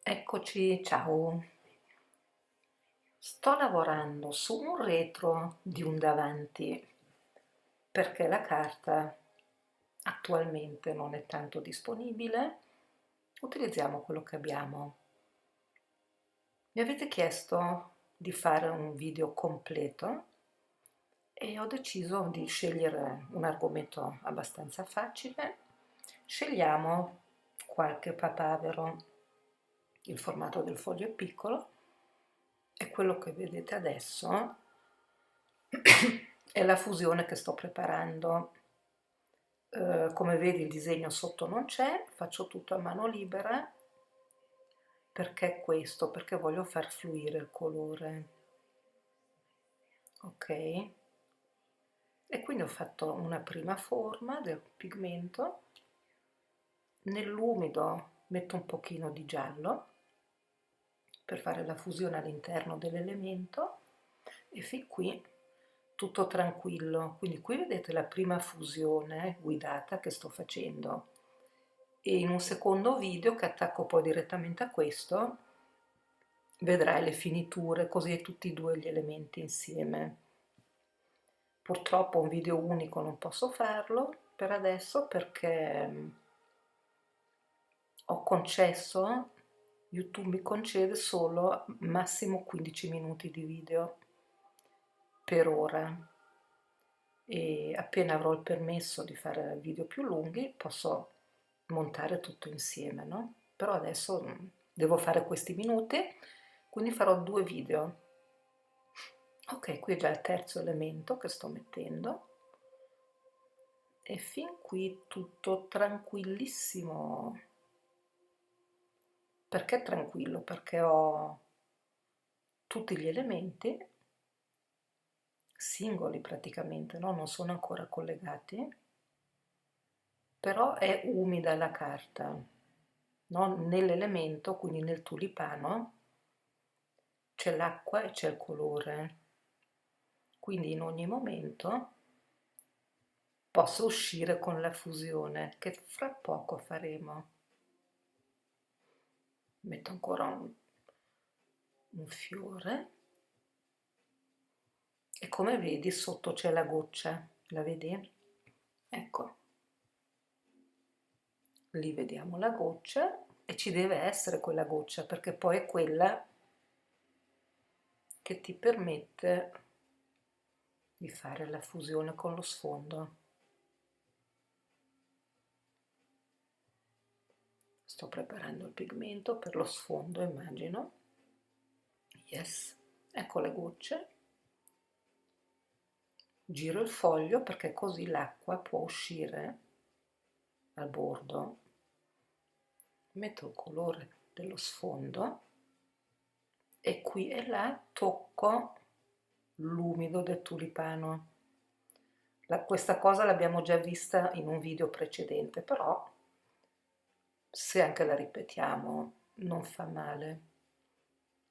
Eccoci, ciao. Sto lavorando su un retro di un davanti perché la carta attualmente non è tanto disponibile. Utilizziamo quello che abbiamo. Mi avete chiesto di fare un video completo e ho deciso di scegliere un argomento abbastanza facile. Scegliamo qualche papavero. Il formato del foglio è piccolo e quello che vedete adesso è la fusione che sto preparando. Come vedi il disegno sotto non c'è, faccio tutto a mano libera. Perché questo? Perché voglio far fluire il colore. Ok? E quindi ho fatto una prima forma del pigmento. Nell'umido metto un pochino di giallo per fare la fusione all'interno dell'elemento e fin qui tutto tranquillo. Quindi qui vedete la prima fusione guidata che sto facendo e in un secondo video che attacco poi direttamente a questo vedrai le finiture, così tutti e due gli elementi insieme. Purtroppo un video unico non posso farlo per adesso perché ho concesso, YouTube mi concede solo massimo 15 minuti di video per ora e appena avrò il permesso di fare video più lunghi posso montare tutto insieme, no? Però adesso devo fare questi minuti, quindi farò due video. Ok, qui è già il terzo elemento che sto mettendo e fin qui tutto tranquillissimo. Perché tranquillo? Perché ho tutti gli elementi singoli praticamente, no? Non sono ancora collegati, però è umida la carta, no? Nell'elemento, quindi nel tulipano, c'è l'acqua e c'è il colore, quindi in ogni momento posso uscire con la fusione che fra poco faremo. Metto ancora un fiore e come vedi sotto c'è la goccia, la vedi? Ecco, lì vediamo la goccia e ci deve essere quella goccia perché poi è quella che ti permette di fare la fusione con lo sfondo. Sto preparando il pigmento per lo sfondo, immagino. Yes, ecco le gocce. Giro il foglio perché così l'acqua può uscire al bordo. Metto il colore dello sfondo e qui e là tocco l'umido del tulipano. Questa cosa l'abbiamo già vista in un video precedente, però se anche la ripetiamo non fa male.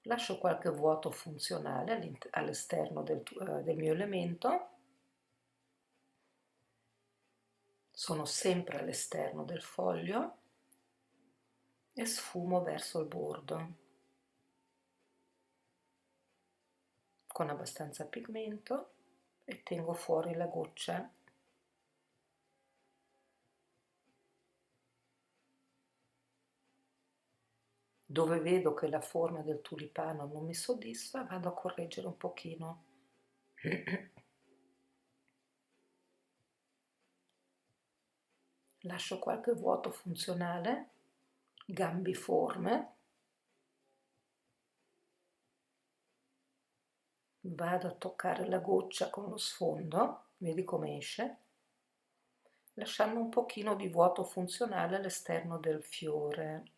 Lascio qualche vuoto funzionale all'esterno del mio elemento. Sono sempre all'esterno del foglio e sfumo verso il bordo con abbastanza pigmento e tengo fuori la goccia. Dove vedo che la forma del tulipano non mi soddisfa, vado a correggere un pochino. Lascio qualche vuoto funzionale, gambiforme. Vado a toccare la goccia con lo sfondo, vedi come esce, lasciando un pochino di vuoto funzionale all'esterno del fiore.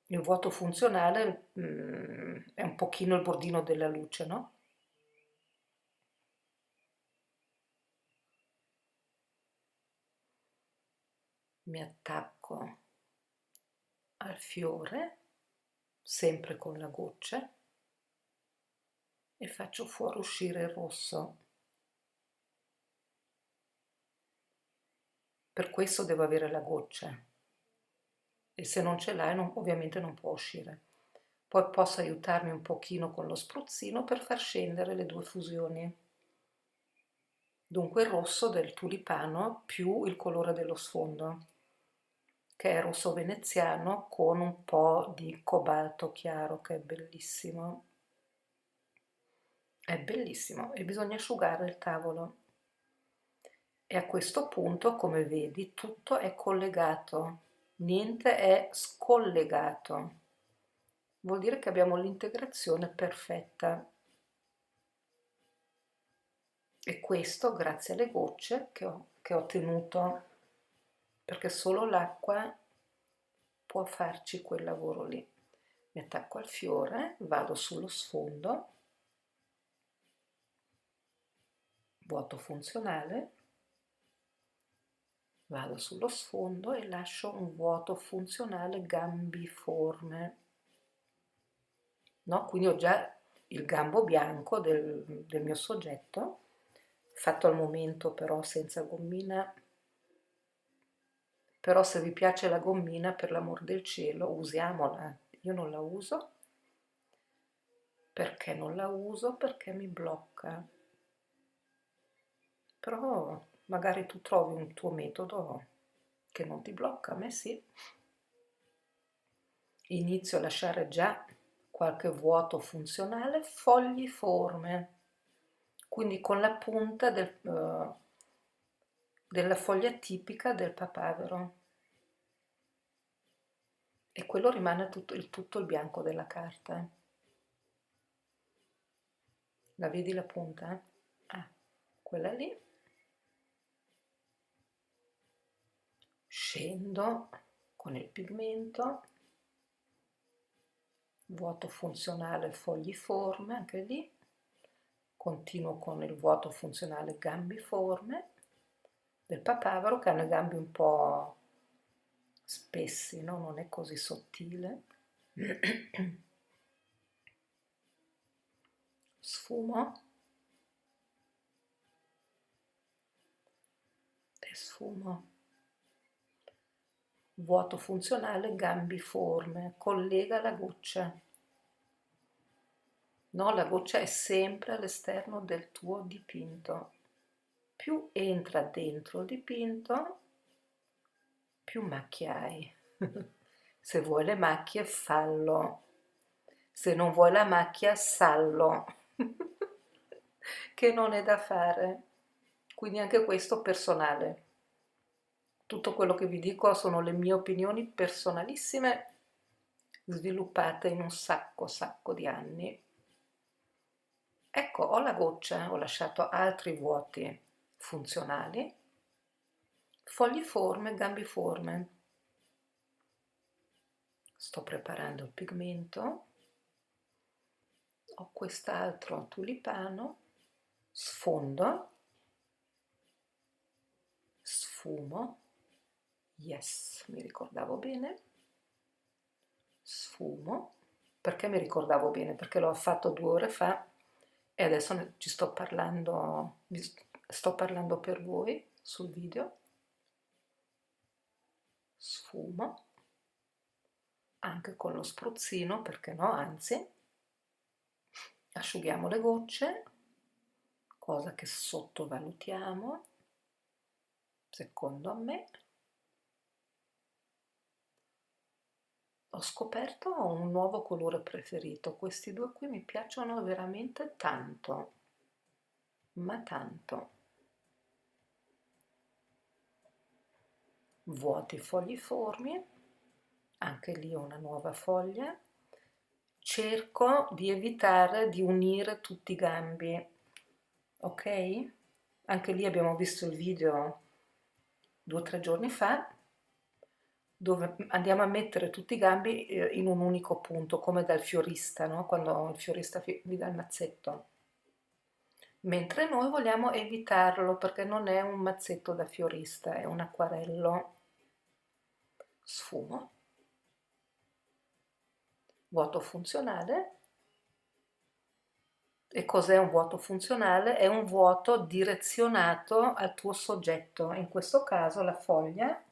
Il vuoto funzionale è un pochino il bordino della luce, no? Mi attacco al fiore, sempre con la goccia, e faccio fuoriuscire il rosso. Per questo devo avere la goccia. e se non ce l'hai ovviamente non può uscire. Poi posso aiutarmi un pochino con lo spruzzino per far scendere le due fusioni. Dunque il rosso del tulipano più il colore dello sfondo, che è rosso veneziano con un po' di cobalto chiaro, che è bellissimo e bisogna asciugare il tavolo. E a questo punto, come vedi, tutto è collegato, niente è scollegato. Vuol dire che abbiamo l'integrazione perfetta. E questo grazie alle gocce che ho tenuto, perché solo l'acqua può farci quel lavoro lì. Mi attacco al fiore, vado sullo sfondo, vuoto funzionale, vado sullo sfondo e lascio un vuoto funzionale gambiforme. No? Quindi ho già il gambo bianco del mio soggetto, fatto al momento però senza gommina. Però se vi piace la gommina, per l'amor del cielo, usiamola. Io non la uso. Perché non la uso? Perché mi blocca. Però magari tu trovi un tuo metodo che non ti blocca, a me sì. Inizio a lasciare già qualche vuoto funzionale, fogliforme, quindi con la punta della foglia tipica del papavero. E quello rimane tutto il bianco della carta. La vedi la punta? Ah, quella lì. Scendo con il pigmento, vuoto funzionale fogliforme, anche lì. Continuo con il vuoto funzionale gambiforme del papavero, che hanno i gambi un po' spessi, no? Non è così sottile. Sfumo e sfumo. Vuoto funzionale gambiforme, collega la goccia. No, la goccia è sempre all'esterno del tuo dipinto. Più entra dentro il dipinto, più macchie hai. Se vuoi le macchie, fallo. Se non vuoi la macchia, sallo. Che non è da fare. Quindi anche questo personale. Tutto quello che vi dico sono le mie opinioni personalissime, sviluppate in un sacco di anni. Ecco, ho la goccia, ho lasciato altri vuoti funzionali, fogliforme, gambiforme. Sto preparando il pigmento, ho quest'altro tulipano, sfondo, sfumo, yes, mi ricordavo bene, sfumo, perché mi ricordavo bene? Perché l'ho fatto 2 ore fa e adesso ci sto parlando per voi sul video. Sfumo, anche con lo spruzzino, perché no, anzi, asciughiamo le gocce, cosa che sottovalutiamo, secondo me. Ho scoperto un nuovo colore preferito, questi 2 qui mi piacciono veramente tanto, ma tanto. Vuoti fogliformi, anche lì una nuova foglia. Cerco di evitare di unire tutti i gambi, ok? Anche lì abbiamo visto il video 2 o 3 giorni fa, dove andiamo a mettere tutti i gambi in un unico punto, come dal fiorista, no? Quando il fiorista vi dà il mazzetto. Mentre noi vogliamo evitarlo perché non è un mazzetto da fiorista, è un acquarello. Sfumo, vuoto funzionale. E cos'è un vuoto funzionale? È un vuoto direzionato al tuo soggetto, in questo caso la foglia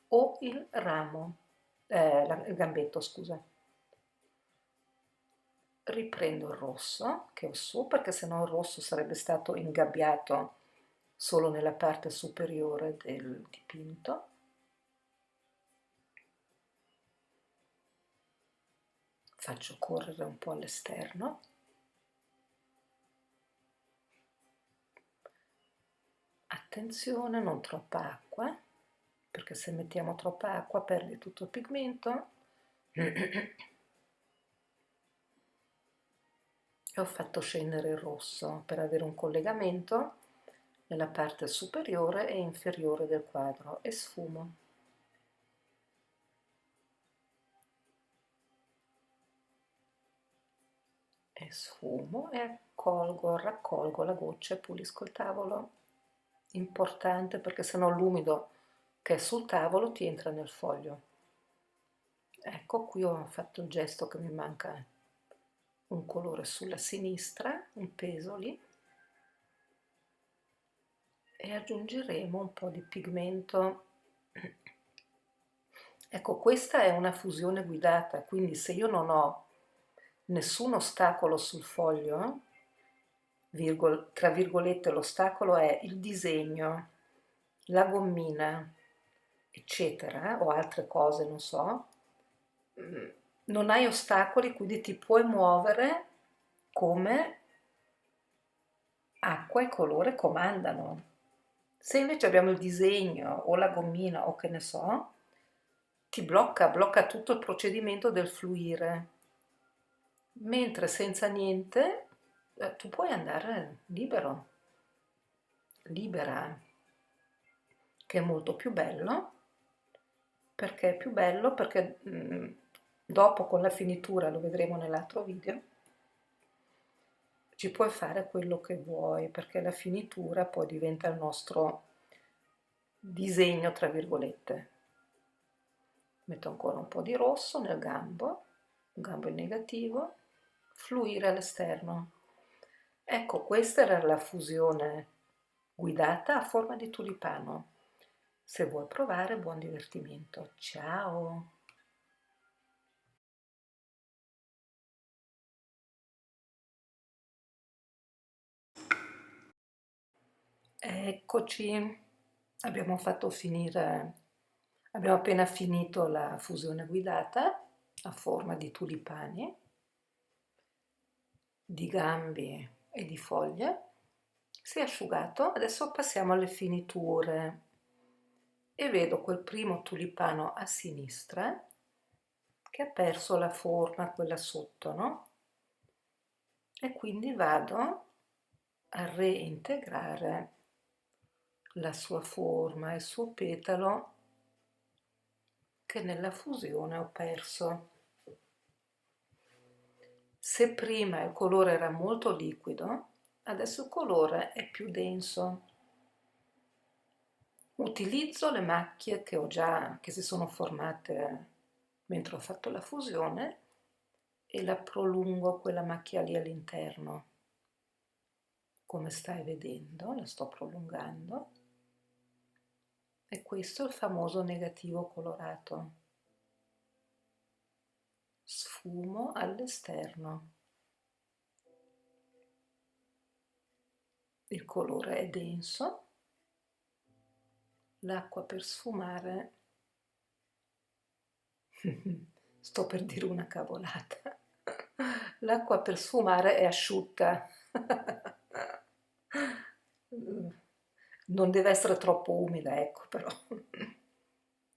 o il ramo. il gambetto, scusa. Riprendo il rosso che ho su, perché sennò il rosso sarebbe stato ingabbiato solo nella parte superiore del dipinto. Faccio correre un po' all'esterno. Attenzione, non troppa acqua, perché se mettiamo troppa acqua perde tutto il pigmento. E ho fatto scendere il rosso per avere un collegamento nella parte superiore e inferiore del quadro e sfumo. E sfumo e raccolgo la goccia e pulisco il tavolo. Importante, perché sennò l'umido che è sul tavolo ti entra nel foglio. Ecco, qui ho fatto il gesto che mi manca un colore sulla sinistra, un peso lì, e aggiungeremo un po' di pigmento. Ecco, questa è una fusione guidata, quindi se io non ho nessun ostacolo sul foglio, tra virgolette l'ostacolo è il disegno, la gommina, eccetera, o altre cose, non so, non hai ostacoli, quindi ti puoi muovere come acqua e colore comandano. Se invece abbiamo il disegno o la gommina o che ne so, ti blocca tutto il procedimento del fluire. Mentre senza niente tu puoi andare libero, libera, che è molto più bello. Perché è più bello? Perché dopo con la finitura, lo vedremo nell'altro video, ci puoi fare quello che vuoi, perché la finitura poi diventa il nostro disegno, tra virgolette. Metto ancora un po' di rosso nel gambo, un gambo in negativo, fluire all'esterno. Ecco, questa era la fusione guidata a forma di tulipano. Se vuoi provare, buon divertimento. Ciao! Eccoci, abbiamo fatto finire, abbiamo appena finito la fusione guidata a forma di tulipani, di gambi e di foglie. Si è asciugato, adesso passiamo alle finiture e vedo quel primo tulipano a sinistra che ha perso la forma, quella sotto, no? E quindi vado a reintegrare la sua forma e il suo petalo che nella fusione ho perso. Se prima il colore era molto liquido, adesso il colore è più denso. Utilizzo le macchie che si sono formate mentre ho fatto la fusione e la prolungo quella macchia lì all'interno. Come stai vedendo, la sto prolungando. E questo è il famoso negativo colorato. Sfumo all'esterno. Il colore è denso. L'acqua per sfumare. Sto per dire una cavolata. L'acqua per sfumare è asciutta. Non deve essere troppo umida, ecco, però.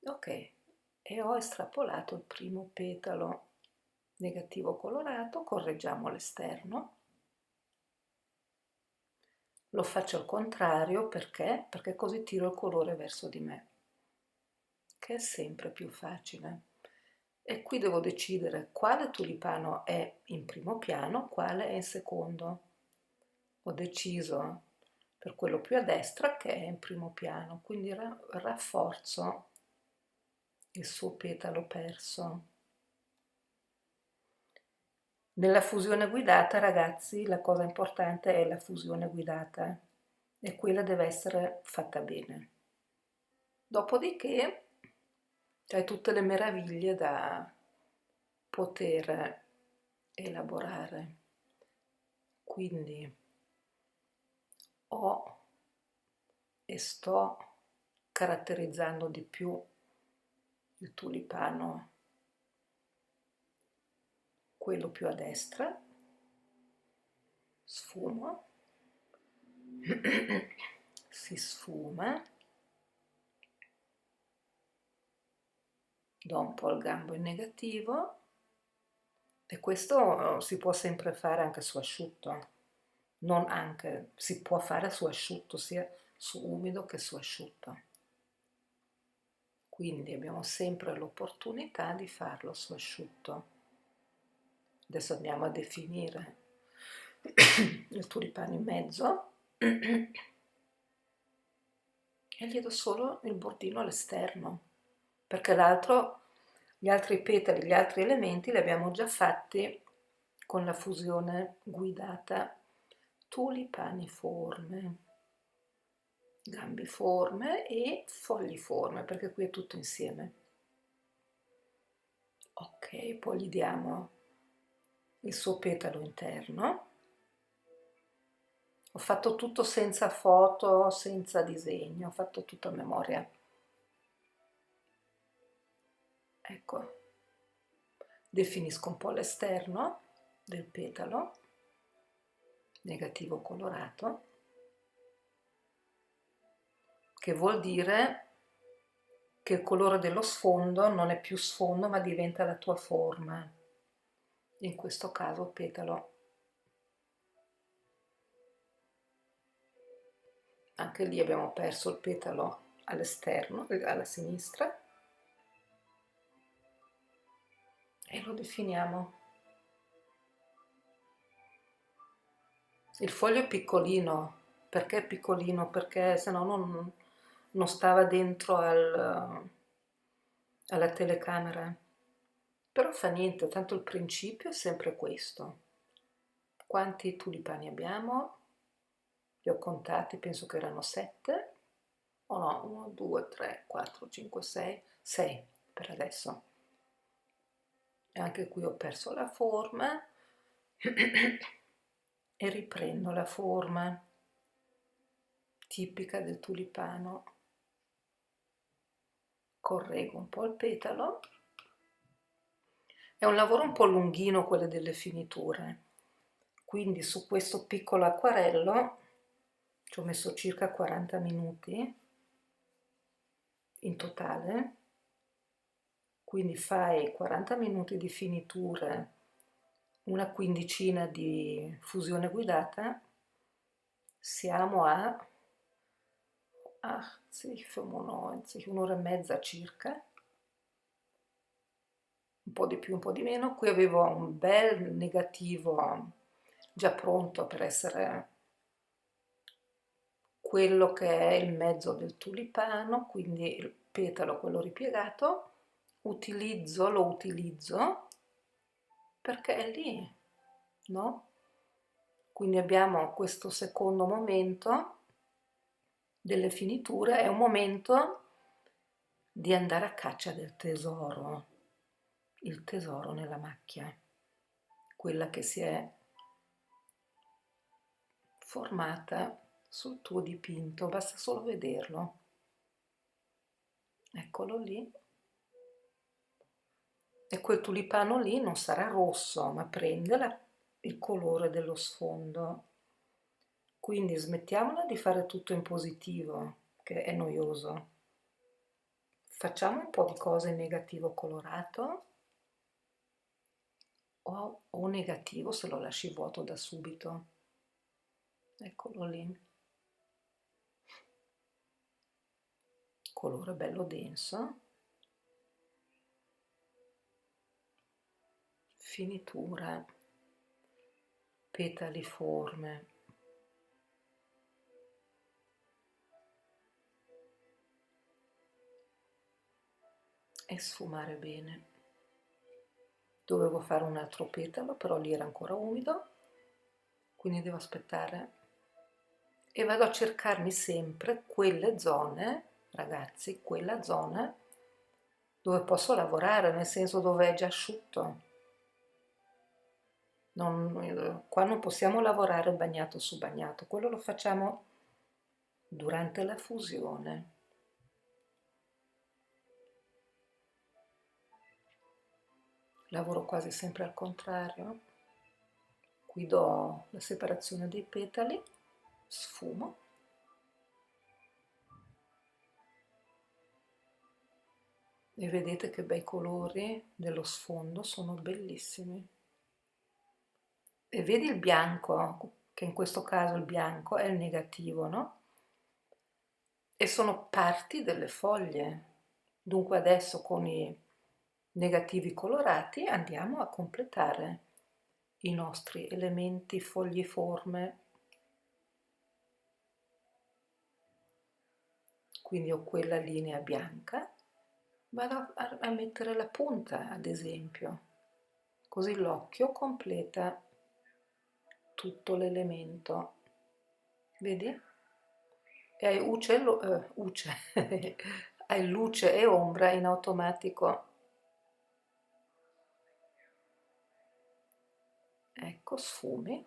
Ok, e ho estrapolato il primo petalo negativo colorato, correggiamo l'esterno. Lo faccio al contrario perché? Perché così tiro il colore verso di me, che è sempre più facile. E qui devo decidere quale tulipano è in primo piano, quale è in secondo. Ho deciso per quello più a destra che è in primo piano, quindi rafforzo il suo petalo perso. Nella fusione guidata, ragazzi, la cosa importante è la fusione guidata e quella deve essere fatta bene. Dopodiché Hai tutte le meraviglie da poter elaborare. Quindi ho e sto caratterizzando di più il tulipano, quello più a destra, sfumo, si sfuma, do un po' il gambo in negativo e questo si può sempre fare anche su asciutto, non anche, si può fare su asciutto, sia su umido che su asciutto. Quindi abbiamo sempre l'opportunità di farlo su asciutto. Adesso andiamo a definire il tulipano in mezzo e gli do solo il bordino all'esterno, perché gli altri petali, gli altri elementi li abbiamo già fatti con la fusione guidata tulipaniforme, gambiforme e fogliforme, perché qui è tutto insieme. Ok, poi gli diamo il suo petalo interno. Ho fatto tutto senza foto, senza disegno, ho fatto tutto a memoria. Ecco, definisco un po' l'esterno del petalo, negativo colorato, che vuol dire che il colore dello sfondo non è più sfondo ma diventa la tua forma. In questo caso petalo. Anche lì abbiamo perso il petalo all'esterno, alla sinistra, e lo definiamo. Il foglio è piccolino. Perché è piccolino? Perché se no non stava dentro alla telecamera. Però fa niente, tanto il principio è sempre questo. Quanti tulipani abbiamo? Li ho contati, penso che erano 7. O no, 1, 2, 3, 4, 5, 6. 6 per adesso. E anche qui ho perso la forma e riprendo la forma tipica del tulipano. Correggo un po' il petalo. È un lavoro un po' lunghino quello delle finiture, quindi su questo piccolo acquarello ci ho messo circa 40 minuti in totale, quindi fai 40 minuti di finiture, una quindicina di fusione guidata, siamo a 95, un'ora e mezza circa, un po' di più, un po' di meno. Qui avevo un bel negativo già pronto per essere quello che è il mezzo del tulipano, quindi il petalo, quello ripiegato, lo utilizzo perché è lì, no? Quindi abbiamo questo secondo momento delle finiture, è un momento di andare a caccia del tesoro, il tesoro nella macchia, quella che si è formata sul tuo dipinto, basta solo vederlo. Eccolo lì. E quel tulipano lì non sarà rosso, ma prende il colore dello sfondo. Quindi smettiamola di fare tutto in positivo, che è noioso. Facciamo un po' di cose in negativo colorato o negativo se lo lasci vuoto da subito. Eccolo lì. Colore bello denso. Finitura. Petaliforme. E sfumare bene. Dovevo fare un altro petalo, però lì era ancora umido, quindi devo aspettare. E vado a cercarmi sempre quelle zone, ragazzi, quella zona dove posso lavorare, nel senso dove è già asciutto. Qua non possiamo lavorare bagnato su bagnato, quello lo facciamo durante la fusione. Lavoro quasi sempre al contrario. Qui do la separazione dei petali, sfumo. E vedete che bei colori dello sfondo, sono bellissimi. E vedi il bianco, che in questo caso il bianco è il negativo, no? E sono parti delle foglie. Dunque adesso con i negativi colorati andiamo a completare i nostri elementi fogliforme. Quindi ho quella linea bianca, vado a mettere la punta, ad esempio, così l'occhio completa tutto l'elemento. Vedi? E hai hai luce e ombra in automatico. Ecco, sfumi.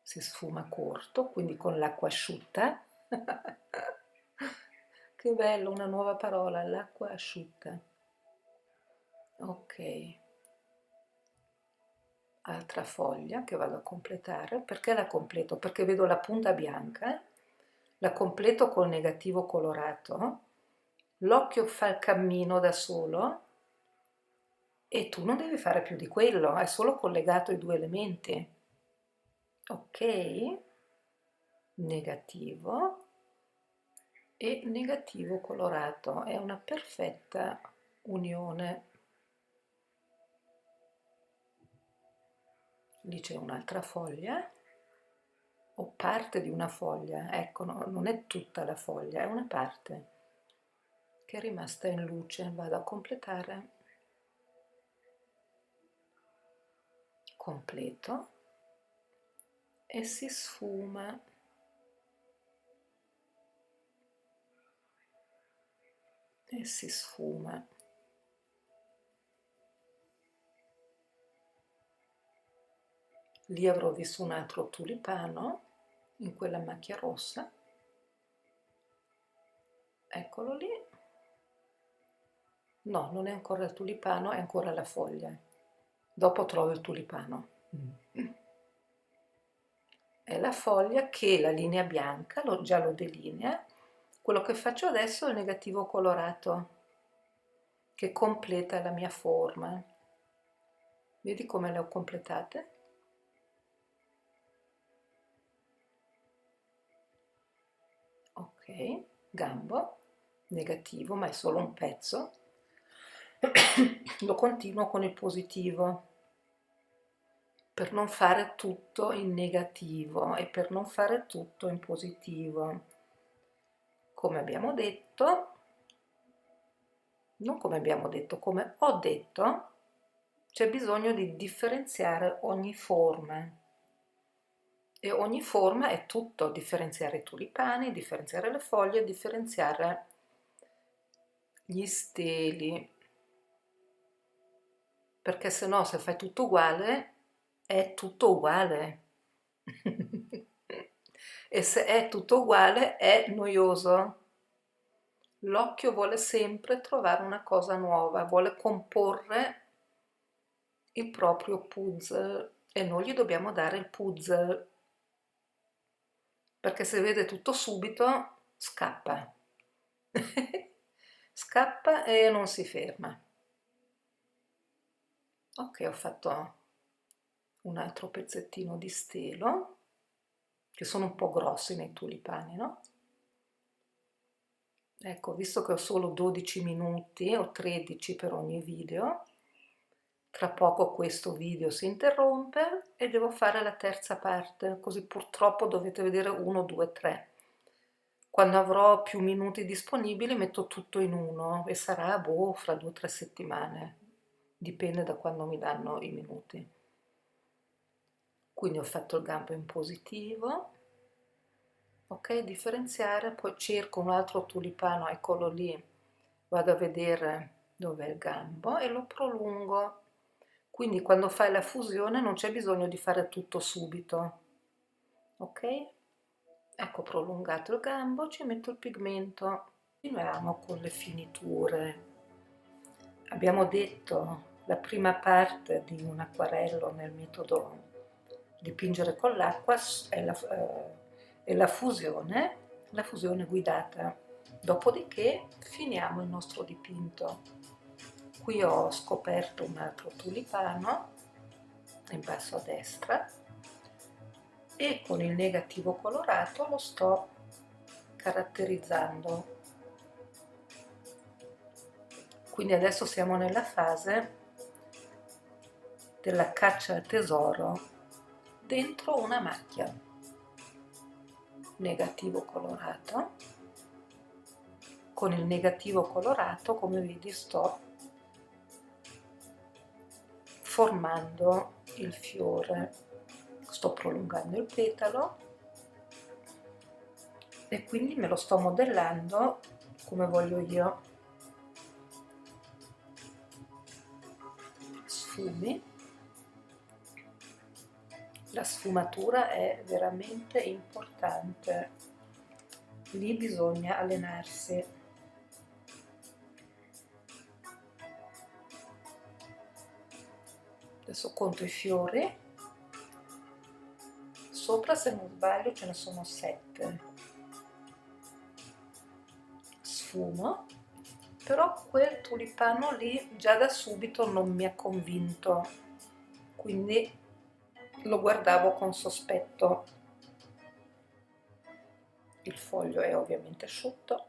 Si sfuma corto, quindi con l'acqua asciutta. Che bello, una nuova parola, l'acqua asciutta. Ok. Altra foglia che vado a completare. Perché la completo? Perché vedo la punta bianca, la completo col negativo colorato, l'occhio fa il cammino da solo e tu non devi fare più di quello, hai solo collegato i due elementi. Ok? Negativo e negativo colorato, è una perfetta unione. Lì c'è un'altra foglia o parte di una foglia, ecco, no, non è tutta la foglia, è una parte che è rimasta in luce. Vado a completare, completo e si sfuma. E si sfuma. Lì avrò visto un altro tulipano in quella macchia rossa. Eccolo lì. No, non è ancora il tulipano, è ancora la foglia. Dopo trovo il tulipano. È la foglia che la linea bianca già lo delinea. Quello che faccio adesso è il negativo colorato che completa la mia forma. Vedi come le ho completate? Ok, gambo, negativo, ma è solo un pezzo. Lo continuo con il positivo per non fare tutto in negativo e per non fare tutto in positivo. Come abbiamo detto, non come abbiamo detto, come ho detto, c'è bisogno di differenziare ogni forma. E ogni forma è tutto, differenziare i tulipani, differenziare le foglie, differenziare gli steli. Perché se no, se fai tutto uguale, è tutto uguale. E se è tutto uguale, è noioso. L'occhio vuole sempre trovare una cosa nuova, vuole comporre il proprio puzzle e noi gli dobbiamo dare il puzzle, perché se vede tutto subito scappa. Scappa e non si ferma. Ok, ho fatto un altro pezzettino di stelo, che sono un po' grossi nei tulipani, no? Ecco, visto che ho solo 12 minuti o 13 per ogni video, tra poco questo video si interrompe e devo fare la terza parte, così purtroppo dovete vedere 1, 2, 3. Quando avrò più minuti disponibili metto tutto in uno e sarà, boh, fra 2 o 3 settimane. Dipende da quando mi danno i minuti. Quindi ho fatto il gambo in positivo. Ok, differenziare, poi cerco un altro tulipano, eccolo lì, vado a vedere dov'è il gambo e lo prolungo. Quindi quando fai la fusione non c'è bisogno di fare tutto subito, ok? Ecco prolungato il gambo, ci metto il pigmento. Continuiamo con le finiture. Abbiamo detto la prima parte di un acquarello nel metodo dipingere con l'acqua è la fusione guidata. Dopodiché finiamo il nostro dipinto. Qui ho scoperto un altro tulipano in basso a destra e con il negativo colorato lo sto caratterizzando. Quindi adesso siamo nella fase della caccia al tesoro dentro una macchia. Negativo colorato. Con il negativo colorato, come vedi, sto formando il fiore. Sto prolungando il petalo e quindi me lo sto modellando come voglio io. Sfumi. La sfumatura è veramente importante, lì bisogna allenarsi. Adesso conto i fiori, sopra se non sbaglio ce ne sono 7. Sfumo, però quel tulipano lì già da subito non mi ha convinto, quindi lo guardavo con sospetto. Il foglio è ovviamente asciutto.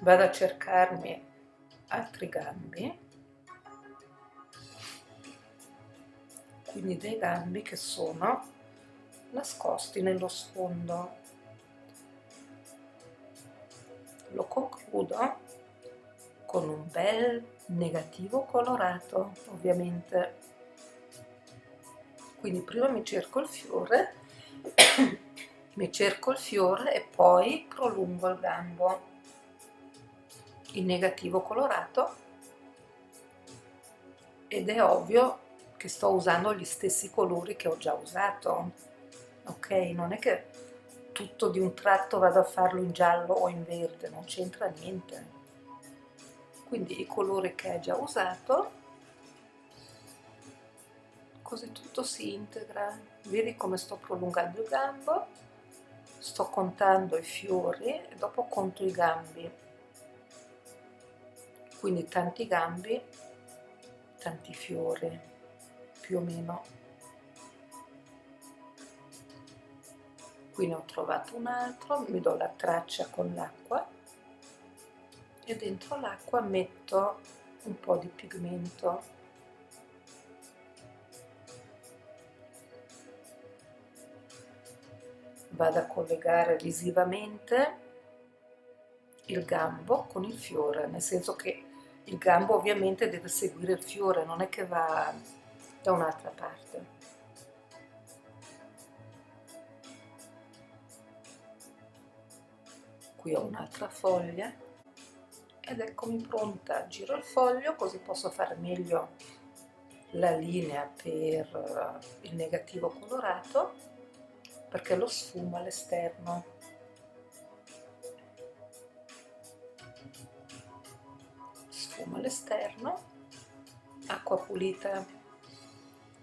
Vado a cercarmi altri gambi, quindi dei gambi che sono nascosti nello sfondo. Lo concludo con un bel negativo colorato, ovviamente. Quindi prima mi cerco il fiore e poi prolungo il gambo in negativo colorato, ed è ovvio che sto usando gli stessi colori che ho già usato, ok? Non è che tutto di un tratto vado a farlo in giallo o in verde, non c'entra niente. Quindi i colori che hai già usato, così tutto si integra. Vedi come sto prolungando il gambo, sto contando i fiori e dopo conto i gambi. Quindi tanti gambi, tanti fiori, più o meno. Qui ne ho trovato un altro, mi do la traccia con l'acqua e dentro l'acqua metto un po' di pigmento. Vado a collegare visivamente il gambo con il fiore, nel senso che il gambo ovviamente deve seguire il fiore, non è che va da un'altra parte. Qui ho un'altra foglia ed eccomi pronta. Giro il foglio così posso fare meglio la linea per il negativo colorato, perché lo sfumo all'esterno. Sfumo all'esterno, acqua pulita.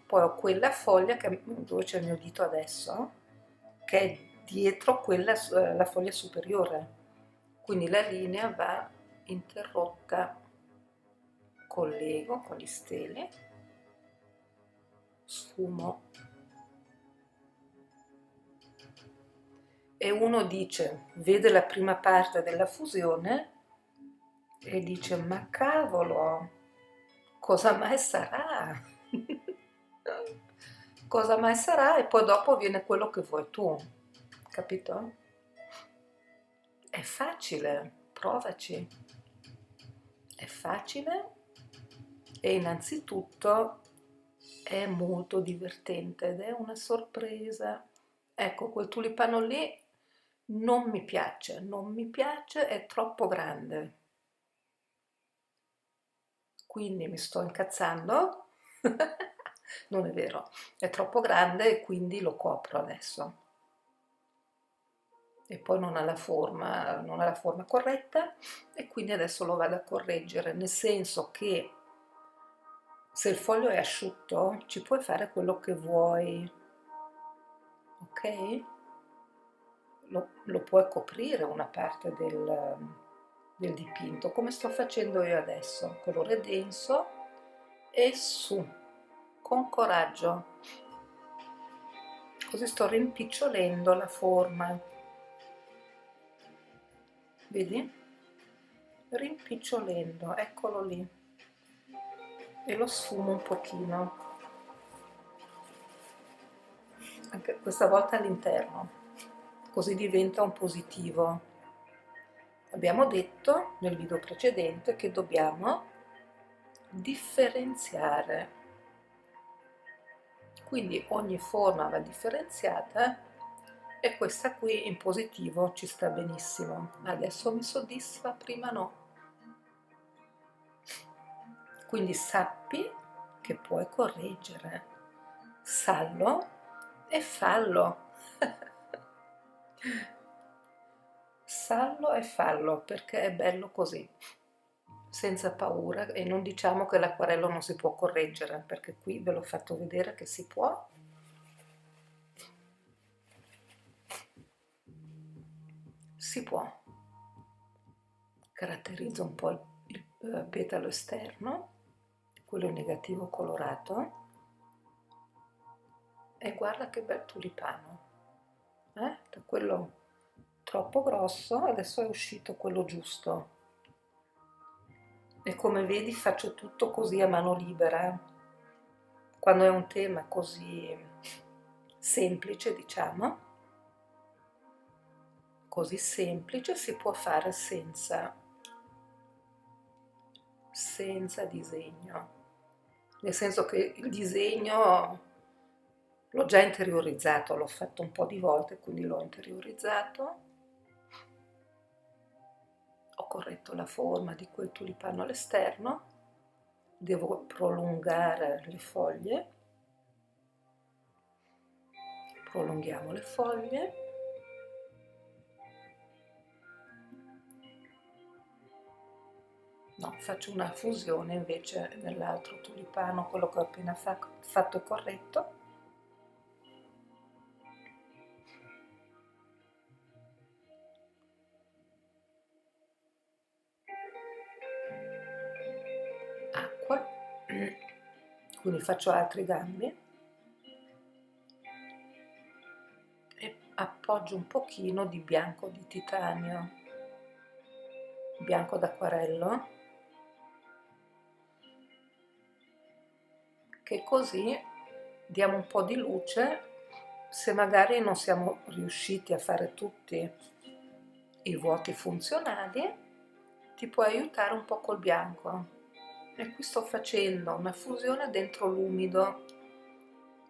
Poi ho quella foglia dove c'è il mio dito adesso, che è dietro quella, la foglia superiore. Quindi la linea va interrotta, collego con gli steli, sfumo. E uno dice, vede la prima parte della fusione e dice, ma cavolo, cosa mai sarà? Cosa mai sarà? E poi dopo viene quello che vuoi tu, capito? È facile, provaci. È facile e innanzitutto è molto divertente ed è una sorpresa. Ecco, quel tulipano lì non mi piace, è troppo grande. quindi mi sto incazzando. Non è vero, è troppo grande e quindi lo copro adesso. E poi non ha la forma corretta e quindi adesso lo vado a correggere, nel senso che se il foglio è asciutto ci puoi fare quello che vuoi, ok? Lo puoi coprire una parte del dipinto, come sto facendo io adesso, colore denso e su, con coraggio, così sto rimpicciolendo la forma, vedi? Rimpicciolendo, eccolo lì, e lo sfumo un pochino, anche questa volta all'interno, così diventa un positivo. Abbiamo detto nel video precedente che dobbiamo differenziare, quindi ogni forma va differenziata e questa qui in positivo ci sta benissimo. Adesso mi soddisfa, prima no. Quindi sappi che puoi correggere, sallo e fallo. Sallo e fallo perché è bello così, senza paura, e non diciamo che l'acquarello non si può correggere, perché qui ve l'ho fatto vedere che si può. Si può. Caratterizza un po' il petalo esterno, quello negativo colorato, e guarda che bel tulipano, da quello troppo grosso adesso è uscito quello giusto, e come vedi faccio tutto così a mano libera. Quando è un tema così semplice, diciamo, così semplice, si può fare senza disegno, nel senso che il disegno l'ho già interiorizzato, l'ho fatto un po' di volte, quindi l'ho interiorizzato, ho corretto la forma di quel tulipano all'esterno, devo prolungare le foglie, prolunghiamo le foglie, no, faccio una fusione invece nell'altro tulipano, quello che ho appena fatto e corretto. Acqua, quindi faccio altri gambi e appoggio un pochino di bianco di titanio, bianco d'acquarello, che così diamo un po' di luce. Se magari non siamo riusciti a fare tutti i vuoti funzionali, ti può aiutare un po' col bianco. E qui sto facendo una fusione dentro l'umido,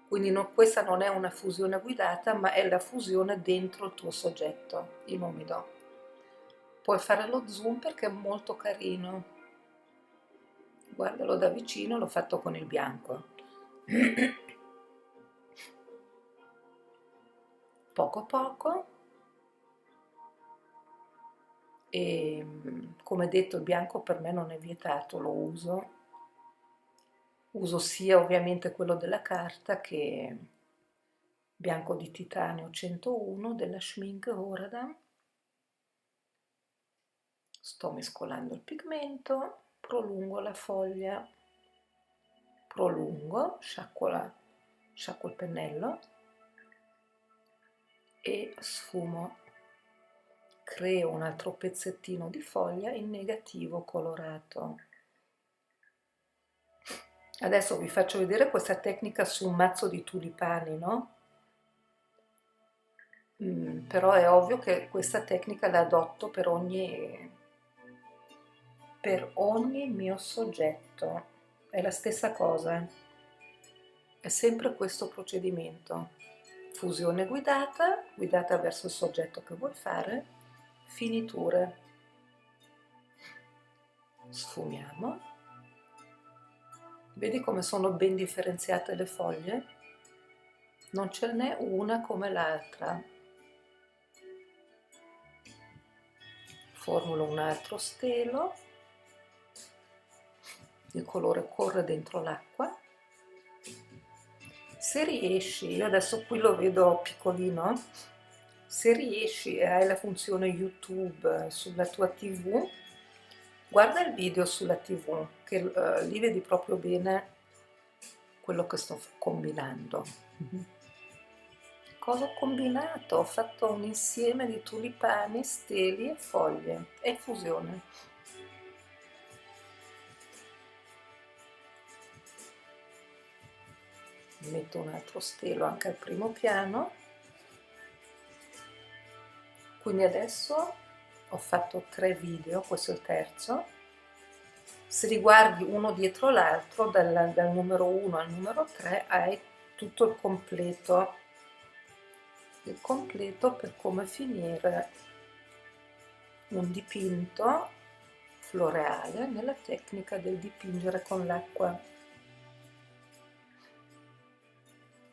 quindi questa non è una fusione guidata, ma è la fusione dentro il tuo soggetto, in umido. Puoi fare lo zoom perché è molto carino. Guardalo da vicino, l'ho fatto con il bianco. Poco poco. E come detto il bianco per me non è vietato, lo uso sia ovviamente quello della carta che bianco di titanio 101 della Schmincke Horadam. Sto mescolando il pigmento, prolungo la foglia, sciacquo il pennello e sfumo. Creo un altro pezzettino di foglia in negativo colorato. Adesso vi faccio vedere questa tecnica su un mazzo di tulipani, no? Però è ovvio che questa tecnica la adotto per ogni mio soggetto. È la stessa cosa, è sempre questo procedimento. Fusione guidata verso il soggetto che vuoi fare, finiture. Sfumiamo. Vedi come sono ben differenziate le foglie? Non ce n'è una come l'altra. Formulo un altro stelo, il colore corre dentro l'acqua. Se riesci, io adesso qui lo vedo piccolino, se riesci e hai la funzione YouTube sulla tua TV, guarda il video sulla TV, che lì vedi proprio bene quello che sto combinando. Cosa ho combinato? Ho fatto un insieme di tulipani, steli e foglie e fusione. Metto un altro stelo anche al primo piano. Quindi adesso ho fatto 3 video, questo è il terzo. Se li guardi uno dietro l'altro, dal numero 1 al numero 3, hai tutto il completo per come finire un dipinto floreale nella tecnica del dipingere con l'acqua.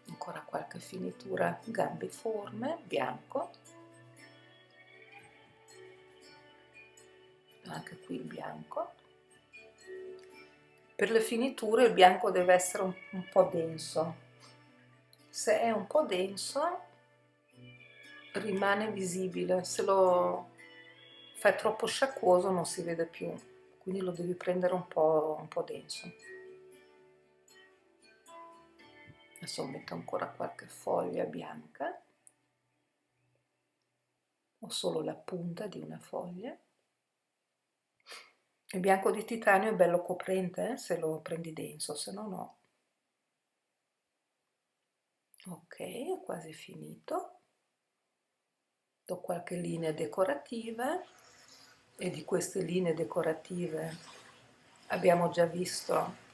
Ancora qualche finitura gambiforme, bianco. Anche qui il bianco. Per le finiture il bianco deve essere un po' denso. Se è un po' denso rimane visibile, se lo fai troppo sciacquoso non si vede più, quindi lo devi prendere un po' denso. Adesso metto ancora qualche foglia bianca, o solo la punta di una foglia. Il bianco di titanio è bello coprente, se lo prendi denso, se no no. Ok, è quasi finito. Do qualche linea decorativa, e di queste linee decorative abbiamo già visto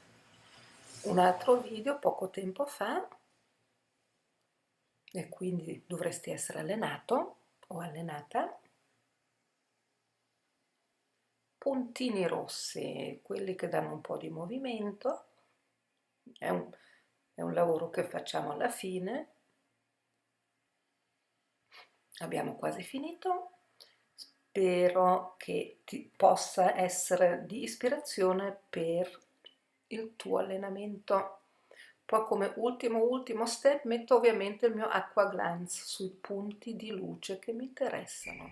un altro video poco tempo fa, e quindi dovresti essere allenato o allenata. Puntini rossi, quelli che danno un po' di movimento, è un lavoro che facciamo alla fine. Abbiamo quasi finito. Spero che ti possa essere di ispirazione per il tuo allenamento. Poi come ultimo step metto ovviamente il mio Aqua Glance sui punti di luce che mi interessano.